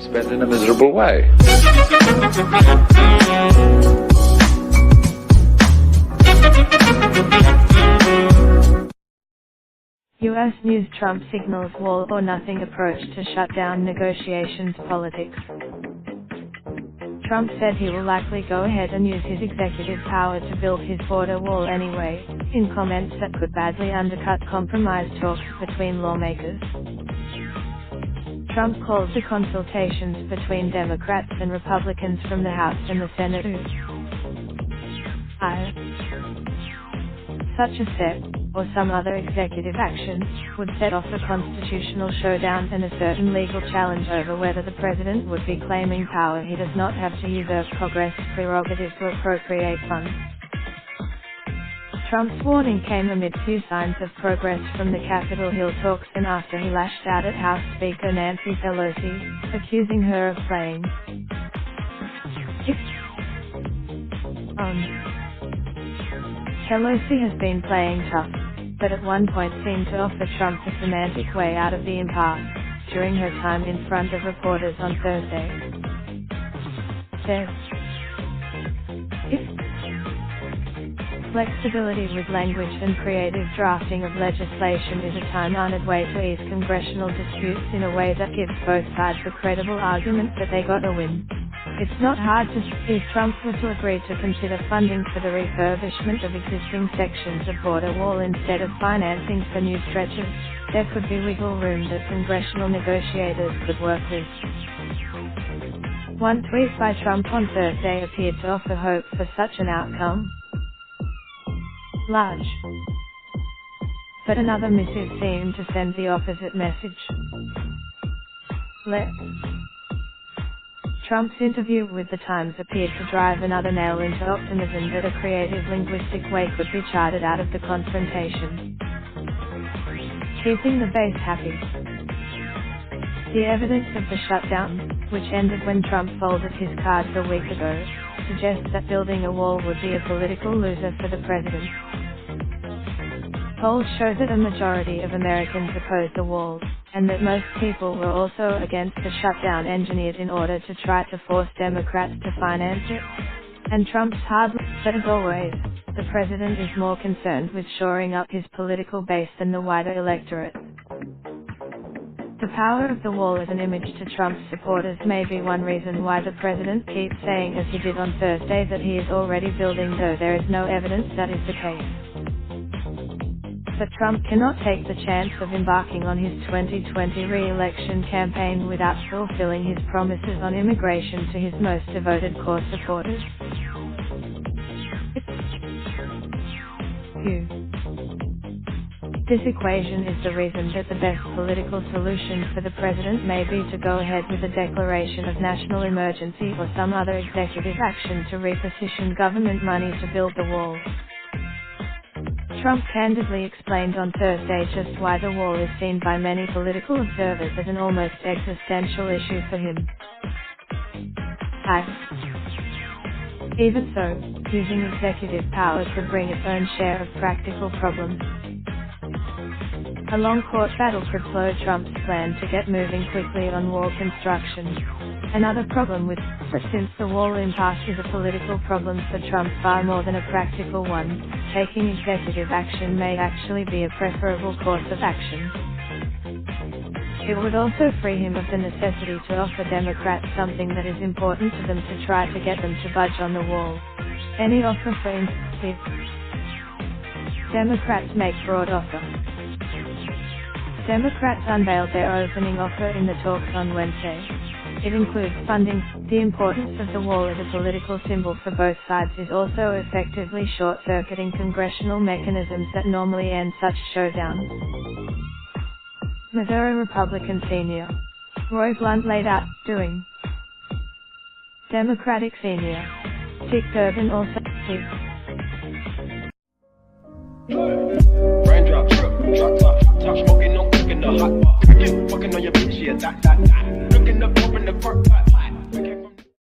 spend in a miserable way. U.S. News: Trump signals wall or nothing approach to shut down negotiations politics. Trump said he will likely go ahead and use his executive power to build his border wall anyway, in comments that could badly undercut compromise talks between lawmakers. Trump called the consultations between Democrats and Republicans from the House and the Senate such a step, or some other executive action, would set off a constitutional showdown and a certain legal challenge over whether the president would be claiming power he does not have to usurp Congress' prerogative to appropriate funds. Trump's warning came amid few signs of progress from the Capitol Hill talks and after he lashed out at House Speaker Nancy Pelosi, accusing her of playing Pelosi has been playing tough, but at one point seemed to offer Trump a semantic way out of the impasse, during her time in front of reporters on Thursday. Flexibility with language and creative drafting of legislation is a time-honored way to ease congressional disputes in a way that gives both sides a credible argument that they got a win. It's not hard to see if Trump were to agree to consider funding for the refurbishment of existing sections of border wall instead of financing for new stretches, there could be wiggle room that congressional negotiators could work with. One tweet by Trump on Thursday appeared to offer hope for such an outcome. Large. But another missive seemed to send the opposite message. Trump's interview with The Times appeared to drive another nail into optimism that a creative linguistic way could be charted out of the confrontation. Keeping the base happy. The evidence of the shutdown, which ended when Trump folded his cards a week ago, suggests that building a wall would be a political loser for the president. Polls show that a majority of Americans oppose the wall, and that most people were also against the shutdown engineered in order to try to force Democrats to finance it. And Trump's but as always, the president is more concerned with shoring up his political base than the wider electorate. The power of the wall as an image to Trump's supporters may be one reason why the president keeps saying as he did on Thursday that he is already building, though there is no evidence that is the case. But Trump cannot take the chance of embarking on his 2020 re-election campaign without fulfilling his promises on immigration to his most devoted core supporters. This equation is the reason that the best political solution for the president may be to go ahead with a declaration of national emergency or some other executive action to reposition government money to build the wall. Trump candidly explained on Thursday just why the wall is seen by many political observers as an almost existential issue for him. Even so, using executive power could bring its own share of practical problems. A long court battle could slow Trump's plan to get moving quickly on wall construction. Another problem with since the wall impasse is a political problem for Trump far more than a practical one, taking executive action may actually be a preferable course of action. It would also free him of the necessity to offer Democrats something that is important to them to try to get them to budge on the wall. Any offer, for instance, Democrats make broad offer. Democrats unveiled their opening offer in the talks on Wednesday. It includes funding. The importance of the wall as a political symbol for both sides is also effectively short-circuiting congressional mechanisms that normally end such showdowns. Missouri Republican Senior Roy Blunt laid out doing. Democratic Senior Dick Durbin also Raindrop, drop top, top smoking, no cooking the hot pot. Fucking on your bitch, yeah, that. Looking up, open the park pot.